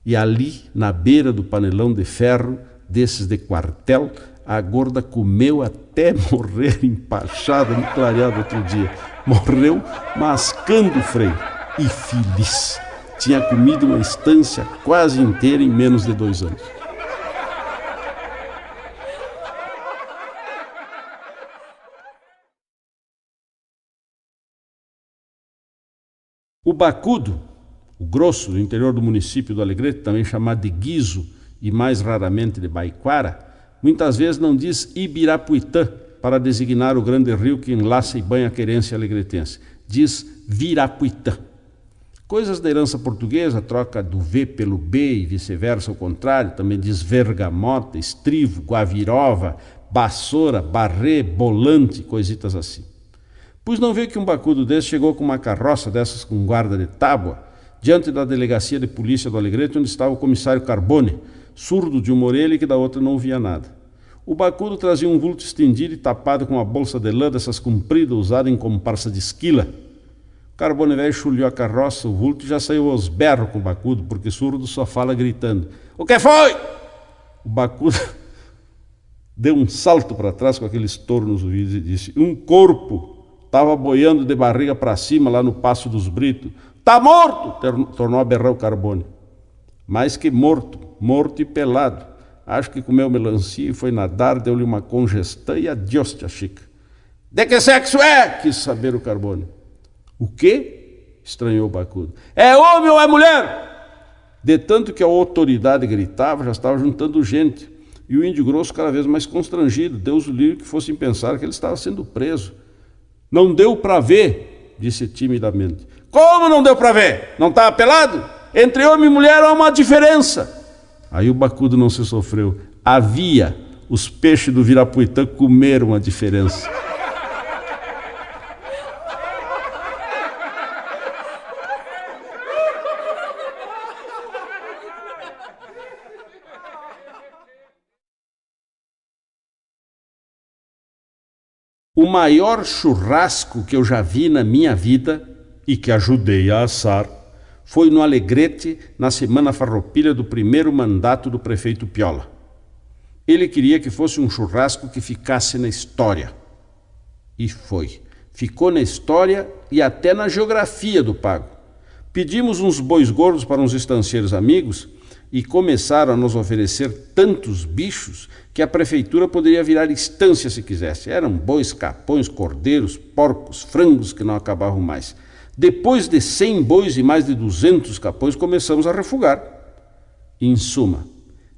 E ali, na beira do panelão de ferro, desses de quartel, a gorda comeu até morrer empachada no clareado outro dia. Morreu mascando o freio. e feliz. Tinha comido uma estância quase inteira em menos de 2 anos. O bacudo, o grosso do interior do município do Alegrete, também chamado de guizo e mais raramente de baiquara, muitas vezes não diz Ibirapuitã para designar o grande rio que enlaça e banha a querência alegretense. Diz Virapuitã. Coisas da herança portuguesa, troca do V pelo B e vice-versa ao contrário, também diz vergamota, estrivo, guavirova, bassoura, barrê, bolante, coisitas assim. Pois não vê que um bacudo desse chegou com uma carroça dessas com guarda de tábua, diante da delegacia de polícia do Alegrete, onde estava o comissário Carbone, surdo de uma orelha e que da outra não via nada. O bacudo trazia um vulto estendido e tapado com uma bolsa de lã dessas compridas, usada em comparsa de esquila. O Carbone velho chulhou a carroça, o vulto, e já saiu aos berros com o bacudo, porque surdo só fala gritando. O que foi? O bacudo deu um salto para trás com aquele estouro nos ouvidos e disse: um corpo estava boiando de barriga para cima lá no Passo dos Britos. Tá morto! Tornou a berrar o Carbone. Mais que morto, morto e pelado. Acho que comeu melancia e foi nadar, deu-lhe uma congestão e adiós, tia Chica. De que sexo é? Quis saber o Carbone. O quê? Estranhou o bacudo. É homem ou é mulher? De tanto que a autoridade gritava, já estava juntando gente. E o índio grosso cada vez mais constrangido. Deus o livre que fossem pensar que ele estava sendo preso. Não deu para ver, disse timidamente. Como não deu para ver? Não estava pelado? Entre homem e mulher há uma diferença. Aí o bacudo não se sofreu. Havia. Os peixes do Virapuitã comeram a diferença. O maior churrasco que eu já vi na minha vida e que ajudei a assar foi no Alegrete, na Semana Farroupilha do primeiro mandato do prefeito Piola. Ele queria que fosse um churrasco que ficasse na história. E foi. Ficou na história e até na geografia do pago. Pedimos uns bois gordos para uns estancieiros amigos e começaram a nos oferecer tantos bichos que a prefeitura poderia virar estância se quisesse. Eram bois, capões, cordeiros, porcos, frangos que não acabavam mais. Depois de 100 bois e mais de 200 capões, começamos a refugar. Em suma,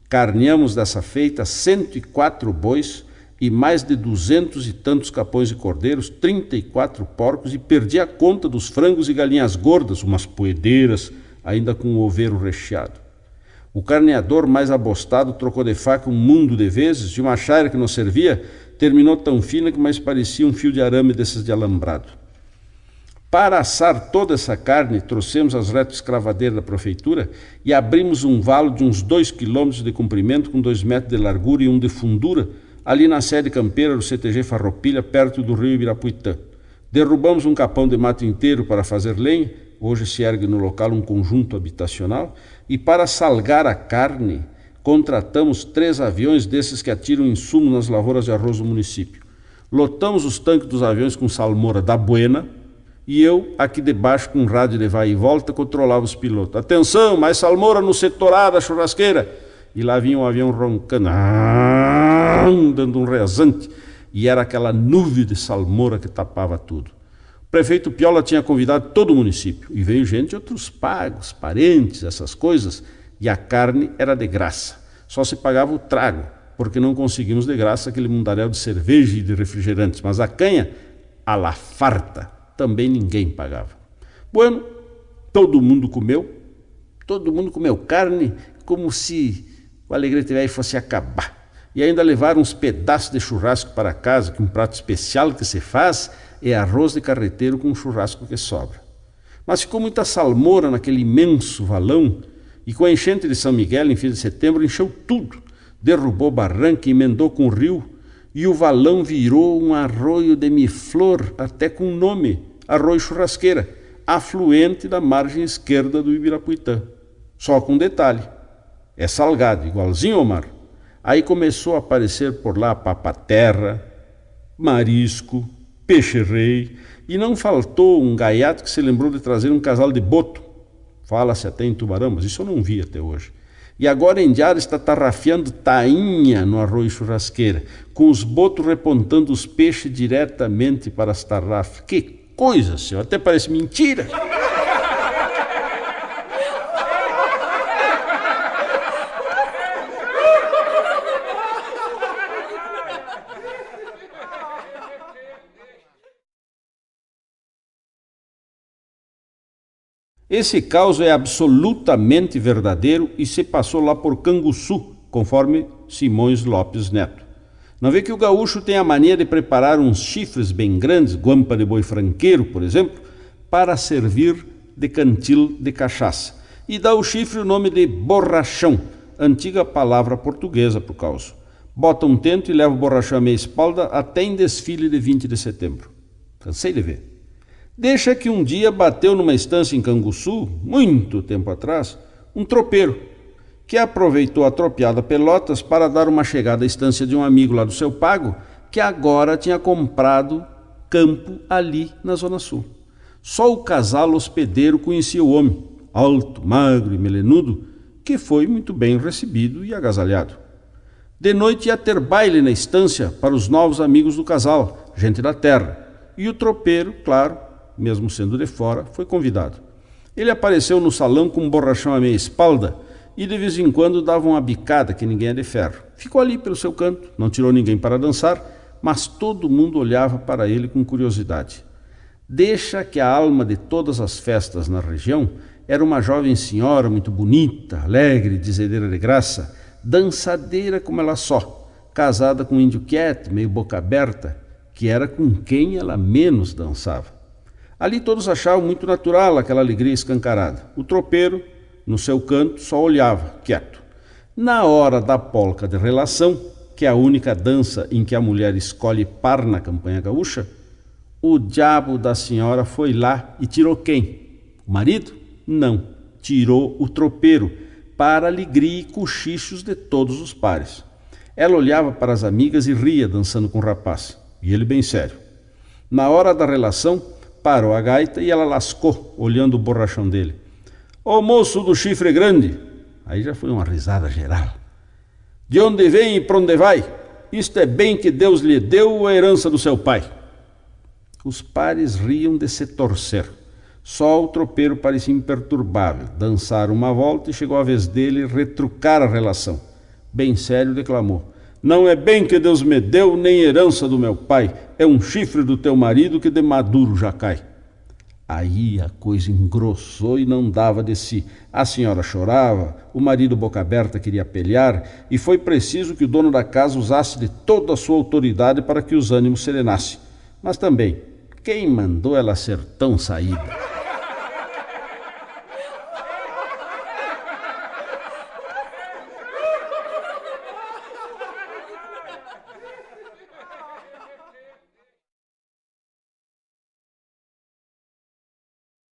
carneamos dessa feita 104 bois e mais de 200 e tantos capões e cordeiros, 34 porcos, e perdi a conta dos frangos e galinhas gordas, umas poedeiras, ainda com o oveiro recheado. O carneador mais abostado trocou de faca um mundo de vezes e uma chaira que nos servia terminou tão fina que mais parecia um fio de arame desses de alambrado. Para assar toda essa carne, trouxemos as retroescravadeiras da prefeitura e abrimos um valo de uns 2 quilômetros de comprimento com 2 metros de largura e 1 de fundura, ali na sede campeira do CTG Farroupilha, perto do rio Ibirapuitã. Derrubamos um capão de mato inteiro para fazer lenha, hoje se ergue no local um conjunto habitacional, e para salgar a carne, contratamos 3 aviões desses que atiram insumo nas lavouras de arroz do município. Lotamos os tanques dos aviões com salmoura da Buena, e eu, aqui debaixo, com um rádio de vai e volta, controlava os pilotos. Atenção, mais salmoura no setor A da churrasqueira. E lá vinha um avião roncando, dando um rezante, e era aquela nuvem de salmoura que tapava tudo. O prefeito Piola tinha convidado todo o município, e veio gente de outros pagos, parentes, essas coisas, e a carne era de graça. Só se pagava o trago, porque não conseguimos de graça aquele mundaréu de cerveja e de refrigerantes, mas a canha, a la farta, também ninguém pagava. Bueno, todo mundo comeu carne como se o Alegrete velho fosse acabar. E ainda levaram uns pedaços de churrasco para casa, que um prato especial que se faz é arroz de carreteiro com churrasco que sobra. Mas ficou muita salmoura naquele imenso valão, e com a enchente de São Miguel, em fim de setembro, encheu tudo, derrubou barranca, emendou com o rio, e o valão virou um arroio de miflor, até com nome, Arroio Churrasqueira, afluente da margem esquerda do Ibirapuitã. Só com um detalhe, é salgado, igualzinho ao mar. Aí começou a aparecer por lá papaterra, marisco, peixe-rei, E não faltou um gaiato que se lembrou de trazer um casal de boto. Fala-se até em tubarão, mas isso eu não vi até hoje. E agora em Diário está tarrafiando tainha no arroz churrasqueira, com os botos repontando os peixes diretamente para as tarrafas. Que coisa, senhor! Até parece mentira! Esse caos é absolutamente verdadeiro e se passou lá por Canguçu, conforme Simões Lopes Neto. Não vê que o gaúcho tem a mania de preparar uns chifres bem grandes, guampa de boi franqueiro, por exemplo, para servir de cantil de cachaça. E dá ao chifre o nome de borrachão, antiga palavra portuguesa para o caos. Bota um tento e leva o borrachão à meia espalda até em desfile de 20 de setembro. Cansei de ver. Deixa que um dia bateu numa estância em Canguçu, muito tempo atrás, um tropeiro, que aproveitou a tropeada Pelotas para dar uma chegada à estância de um amigo lá do seu pago, que agora tinha comprado campo ali na Zona Sul. Só o casal hospedeiro conhecia o homem, alto, magro e melenudo, que foi muito bem recebido e agasalhado. De noite ia ter baile na estância para os novos amigos do casal, gente da terra, e o tropeiro, claro, mesmo sendo de fora, foi convidado. Ele apareceu no salão com um borrachão à meia espalda e de vez em quando dava uma bicada que ninguém é de ferro. Ficou ali pelo seu canto, não tirou ninguém para dançar, mas todo mundo olhava para ele com curiosidade. Deixa que a alma de todas as festas na região era uma jovem senhora muito bonita, alegre, dizedeira de graça, dançadeira como ela só, casada com um índio quieto, meio boca aberta, que era com quem ela menos dançava. Ali todos achavam muito natural aquela alegria escancarada. O tropeiro, no seu canto, só olhava, quieto. Na hora da polca de relação, que é a única dança em que a mulher escolhe par na campanha gaúcha, o diabo da senhora foi lá e tirou quem? O marido? Não, tirou o tropeiro, para alegria e cochichos de todos os pares. Ela olhava para as amigas e ria dançando com o rapaz, e ele bem sério. Na hora da relação, parou a gaita e ela lascou, olhando o borrachão dele. Ô moço do chifre grande! Aí já foi uma risada geral. De onde vem e para onde vai? Isto é bem que Deus lhe deu a herança do seu pai. Os pares riam de se torcer. Só o tropeiro parecia imperturbável. Dançaram uma volta e chegou a vez dele retrucar a relação. Bem sério declamou. Não é bem que Deus me deu, nem herança do meu pai. É um chifre do teu marido que de maduro já cai. Aí a coisa engrossou e não dava de si. A senhora chorava, o marido boca aberta queria pelear, e foi preciso que o dono da casa usasse de toda a sua autoridade para que os ânimos serenassem. Mas também, quem mandou ela ser tão saída?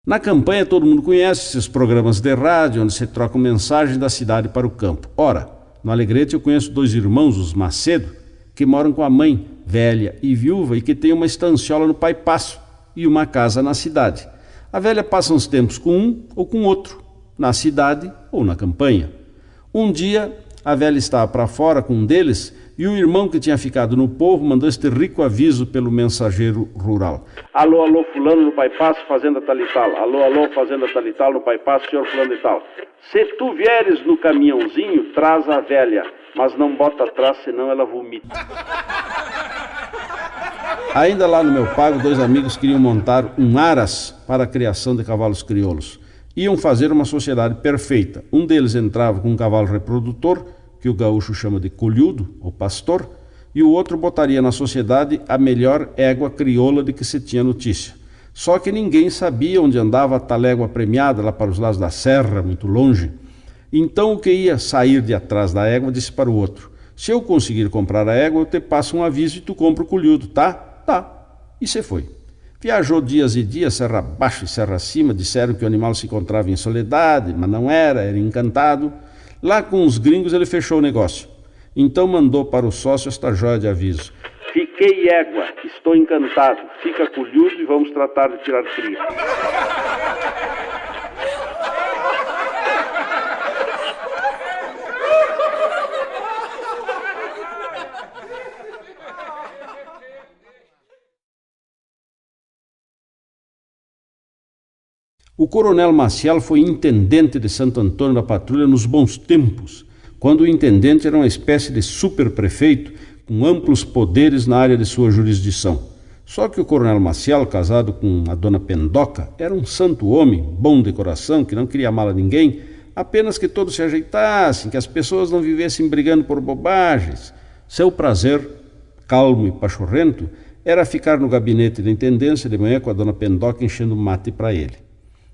Na campanha todo mundo conhece esses programas de rádio onde se trocam mensagens da cidade para o campo. Ora, no Alegrete eu conheço 2 irmãos, os Macedo, que moram com a mãe, velha e viúva, e que tem uma estanciola no Pai Passo e uma casa na cidade. A velha passa uns tempos com um ou com outro, na cidade ou na campanha. Um dia, a velha estava para fora com um deles e o irmão que tinha ficado no povo mandou este rico aviso pelo mensageiro rural. Alô, alô, fulano no Pai Passo, fazenda tal e tal. Alô, alô, fazenda tal e tal, no Pai Passo, senhor fulano e tal. Se tu vieres no caminhãozinho, traz a velha, mas não bota atrás, senão ela vomita. Ainda lá no meu pago, 2 amigos queriam montar um aras para a criação de cavalos crioulos. Iam fazer uma sociedade perfeita. Um deles entrava com um cavalo reprodutor, que o gaúcho chama de colhudo, ou pastor, e o outro botaria na sociedade a melhor égua crioula de que se tinha notícia. Só que ninguém sabia onde andava a tal égua premiada, lá para os lados da serra, muito longe. Então o que ia sair de atrás da égua disse para o outro: se eu conseguir comprar a égua, eu te passo um aviso e tu compra o colhudo, tá? Tá. E se foi. Viajou dias e dias, serra abaixo e serra acima, disseram que o animal se encontrava em soledade, mas não era encantado. Lá com os gringos ele fechou o negócio. Então mandou para o sócio esta joia de aviso: fique Troquei égua, estou encantado. Fica colhudo e vamos tratar de tirar cria. O coronel Maciel foi intendente de Santo Antônio da Patrulha nos bons tempos, quando o intendente era uma espécie de superprefeito com amplos poderes na área de sua jurisdição. Só que o coronel Maciel, casado com a dona Pendoca, era um santo homem, bom de coração, que não queria mal a ninguém, apenas que todos se ajeitassem, que as pessoas não vivessem brigando por bobagens. Seu prazer, calmo e pachorrento, era ficar no gabinete da intendência de manhã com a dona Pendoca enchendo mate para ele.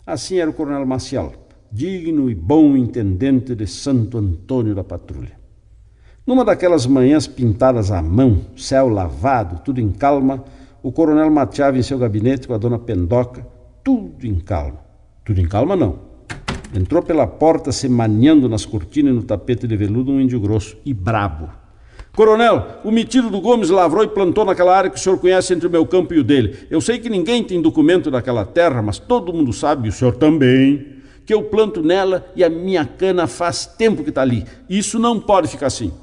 Assim era o coronel Maciel, digno e bom intendente de Santo Antônio da Patrulha. Numa daquelas manhãs pintadas à mão, céu lavado, tudo em calma, o coronel mateava em seu gabinete com a dona Pendoca, tudo em calma. Tudo em calma não. Entrou pela porta se maniando nas cortinas e no tapete de veludo um índio grosso e brabo. Coronel, o metido do Gomes lavrou e plantou naquela área que o senhor conhece entre o meu campo e o dele. Eu sei que ninguém tem documento daquela terra, mas todo mundo sabe, e o senhor também, que eu planto nela e a minha cana faz tempo que está ali. Isso não pode ficar assim.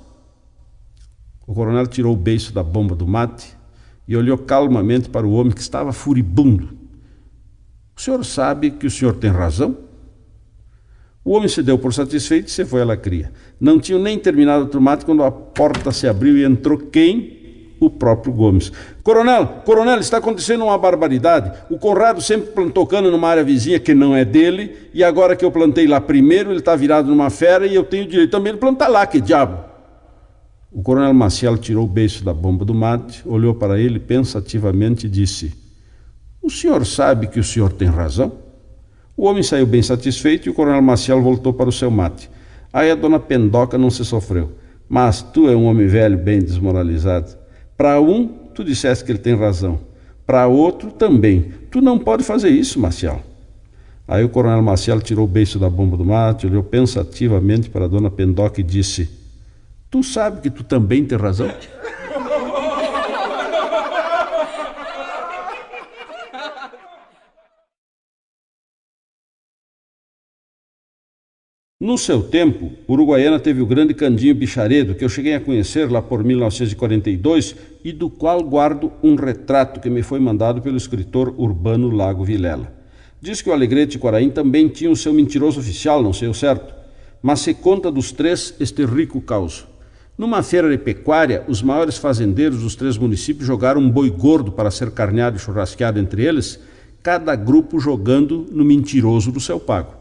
O coronel tirou o beiço da bomba do mate e olhou calmamente para o homem que estava furibundo. O senhor sabe que o senhor tem razão? O homem se deu por satisfeito e se foi à lacria. Não tinha nem terminado o tomate quando a porta se abriu e entrou quem? O próprio Gomes. Coronel, está acontecendo uma barbaridade. O Conrado sempre plantou cana numa área vizinha que não é dele, e agora que eu plantei lá primeiro, ele está virado numa fera e eu tenho direito também de plantar lá, que diabo. O coronel Maciel tirou o beiço da bomba do mate, olhou para ele pensativamente e disse: o senhor sabe que o senhor tem razão? O homem saiu bem satisfeito e o coronel Maciel voltou para o seu mate. Aí a dona Pendoca não se sofreu. Mas tu é um homem velho bem desmoralizado. Para um, tu disseste que ele tem razão. Para outro, também. Tu não pode fazer isso, Maciel. Aí o coronel Maciel tirou o beiço da bomba do mate, olhou pensativamente para a dona Pendoca e disse: tu sabe que tu também tem razão? No seu tempo, Uruguaiana teve o grande Candinho Bicharedo, que eu cheguei a conhecer lá por 1942 e do qual guardo um retrato que me foi mandado pelo escritor Urbano Lago Vilela. Diz que o Alegrete Quaraim também tinha o seu mentiroso oficial, não sei o certo, mas se conta dos três este rico caos. Numa feira de pecuária, os maiores fazendeiros dos três municípios jogaram um boi gordo para ser carneado e churrasqueado entre eles, cada grupo jogando no mentiroso do seu pago.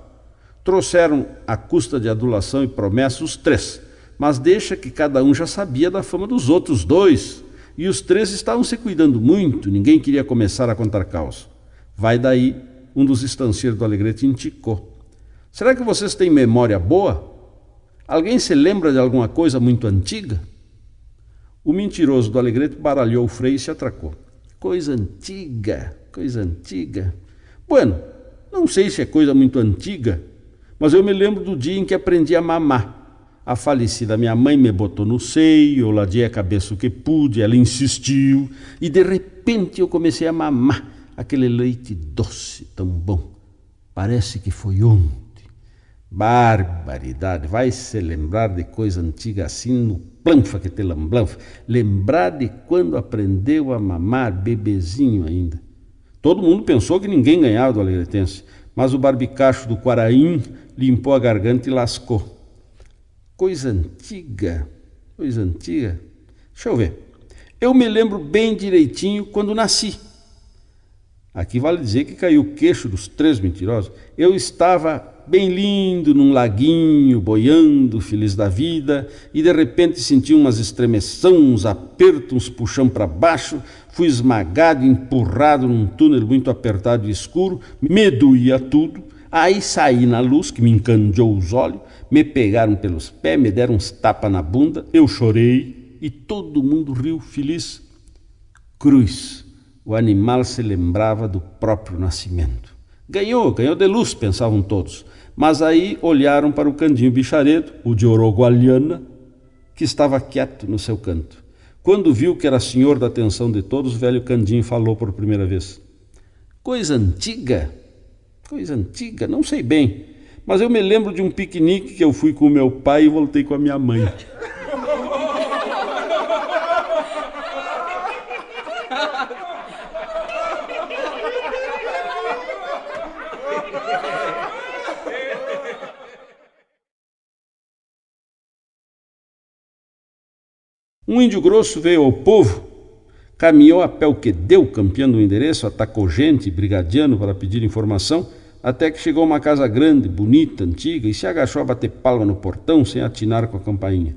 Trouxeram, à custa de adulação e promessa, os três, mas deixa que cada um já sabia da fama dos outros dois, e os três estavam se cuidando muito, ninguém queria começar a contar caos. Vai daí, um dos estancieiros do Alegrete inticou: será que vocês têm memória boa? Alguém se lembra de alguma coisa muito antiga? O mentiroso do Alegrete baralhou o freio e se atracou. Coisa antiga. Bueno, não sei se é coisa muito antiga, mas eu me lembro do dia em que aprendi a mamar. A falecida minha mãe me botou no seio, eu ladei a cabeça o que pude, ela insistiu, e de repente eu comecei a mamar aquele leite doce, tão bom. Parece que foi ontem. Barbaridade, vai se lembrar de coisa antiga assim no planfa que te lamblanfa. Lembrar de quando aprendeu a mamar, bebezinho ainda. Todo mundo pensou que ninguém ganhava do alegretense, mas o barbicacho do Quaraim limpou a garganta e lascou. Coisa antiga. Deixa eu ver. Eu me lembro bem direitinho quando nasci. Aqui vale dizer que caiu o queixo dos três mentirosos. Eu estava bem lindo num laguinho, boiando, feliz da vida, e de repente senti umas estremeção, uns apertos, uns puxão para baixo, fui esmagado, empurrado num túnel muito apertado e escuro, me doía tudo, aí saí na luz, que me encandeou os olhos, me pegaram pelos pés, me deram uns tapas na bunda, eu chorei, e todo mundo riu feliz. Cruz, o animal se lembrava do próprio nascimento. Ganhou de luz, pensavam todos. Mas aí olharam para o Candinho Bicharedo, o de Uruguaiana, que estava quieto no seu canto. Quando viu que era senhor da atenção de todos, o velho Candinho falou por primeira vez. Coisa antiga? Coisa antiga? Não sei bem, mas eu me lembro de um piquenique que eu fui com o meu pai e voltei com a minha mãe. Um índio grosso veio ao povo, caminhou a pé o que deu, campeando o endereço, atacou gente, brigadiano para pedir informação, até que chegou a uma casa grande, bonita, antiga, e se agachou a bater palma no portão, sem atinar com a campainha.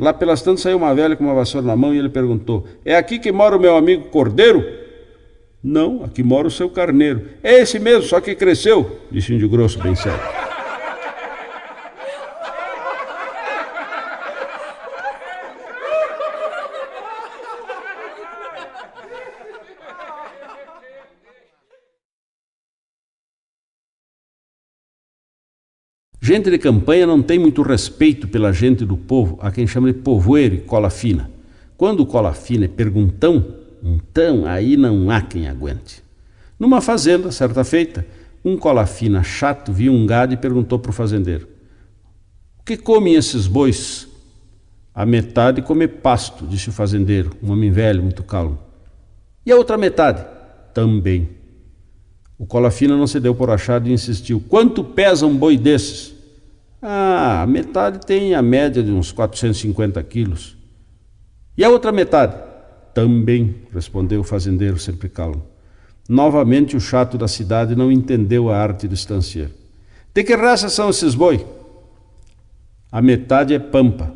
Lá pelas tantas saiu uma velha com uma vassoura na mão e ele perguntou, é aqui que mora o meu amigo Cordeiro? Não, aqui mora o seu carneiro. É esse mesmo, só que cresceu, disse o índio grosso bem sério. Gente de campanha não tem muito respeito pela gente do povo, a quem chama de povoeiro e cola fina. Quando o cola fina é perguntão, então aí não há quem aguente. Numa fazenda, certa feita, um cola fina chato viu um gado e perguntou para o fazendeiro. O que comem esses bois? A metade come pasto, disse o fazendeiro, um homem velho, muito calmo. E a outra metade? Também. O cola fina não se deu por achado e insistiu. Quanto pesa um boi desses? A metade tem a média de uns 450 quilos. E a outra metade? Também, respondeu o fazendeiro sempre calmo. Novamente o chato da cidade não entendeu a arte do estancieiro. De que raça são esses boi? A metade é pampa.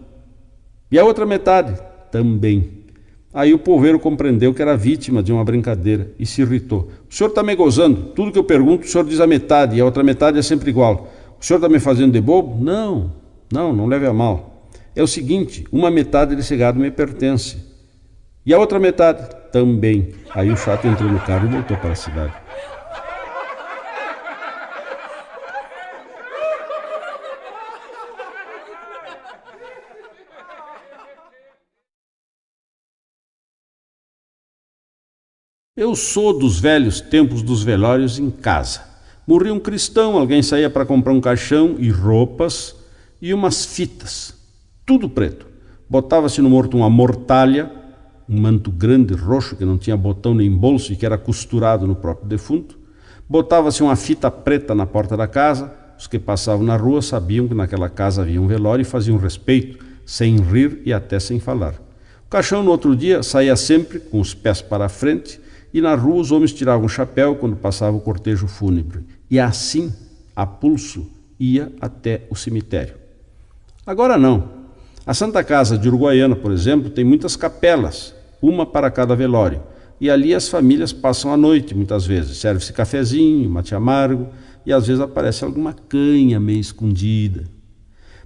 E a outra metade? Também. Aí o poveiro compreendeu que era vítima de uma brincadeira e se irritou. O senhor está me gozando. Tudo que eu pergunto, o senhor diz a metade e a outra metade é sempre igual. O senhor está me fazendo de bobo? Não leve a mal. É o seguinte, uma metade desse gado me pertence. E a outra metade? Também. Aí o chato entrou no carro e voltou para a cidade. Eu sou dos velhos tempos dos velórios em casa. Morria um cristão, alguém saía para comprar um caixão e roupas e umas fitas, tudo preto. Botava-se no morto uma mortalha, um manto grande, roxo, que não tinha botão nem bolso e que era costurado no próprio defunto. Botava-se uma fita preta na porta da casa, os que passavam na rua sabiam que naquela casa havia um velório e faziam respeito, sem rir e até sem falar. O caixão no outro dia saía sempre com os pés para a frente, e na rua os homens tiravam o chapéu quando passava o cortejo fúnebre. E assim, a pulso, ia até o cemitério. Agora não. A Santa Casa de Uruguaiana, por exemplo, tem muitas capelas, uma para cada velório. E ali as famílias passam a noite, muitas vezes. Serve-se cafezinho, mate amargo, e às vezes aparece alguma canha meio escondida.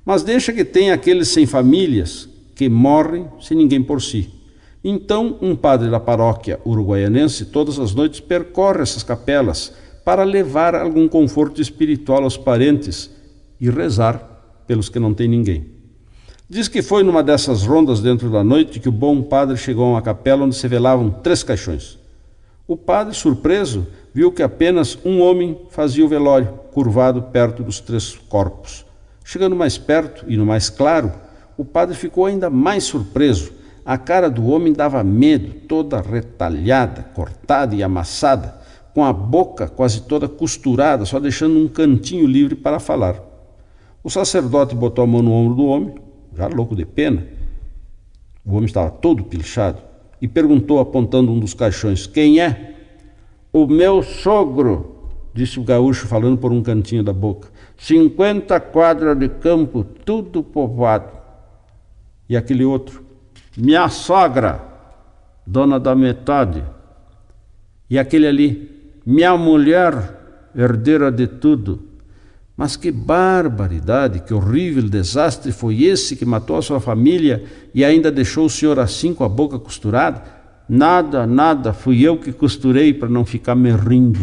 Mas deixa que tenha aqueles sem famílias que morrem sem ninguém por si. Então, um padre da paróquia uruguaianense todas as noites percorre essas capelas para levar algum conforto espiritual aos parentes e rezar pelos que não têm ninguém. Diz que foi numa dessas rondas dentro da noite que o bom padre chegou a uma capela onde se velavam 3 caixões. O padre, surpreso, viu que apenas um homem fazia o velório, curvado perto dos 3 corpos. Chegando mais perto e no mais claro, o padre ficou ainda mais surpreso. A cara do homem dava medo, toda retalhada, cortada e amassada, com a boca quase toda costurada, só deixando um cantinho livre para falar. O sacerdote botou a mão no ombro do homem, já louco de pena. O homem estava todo pilchado e perguntou, apontando um dos caixões, quem é? O meu sogro, disse o gaúcho falando por um cantinho da boca. 50 quadras de campo, tudo povoado. E aquele outro? Minha sogra, dona da metade. E aquele ali, minha mulher, herdeira de tudo. Mas que barbaridade, que horrível desastre foi esse que matou a sua família e ainda deixou o senhor assim com a boca costurada? Nada, fui eu que costurei para não ficar me rindo.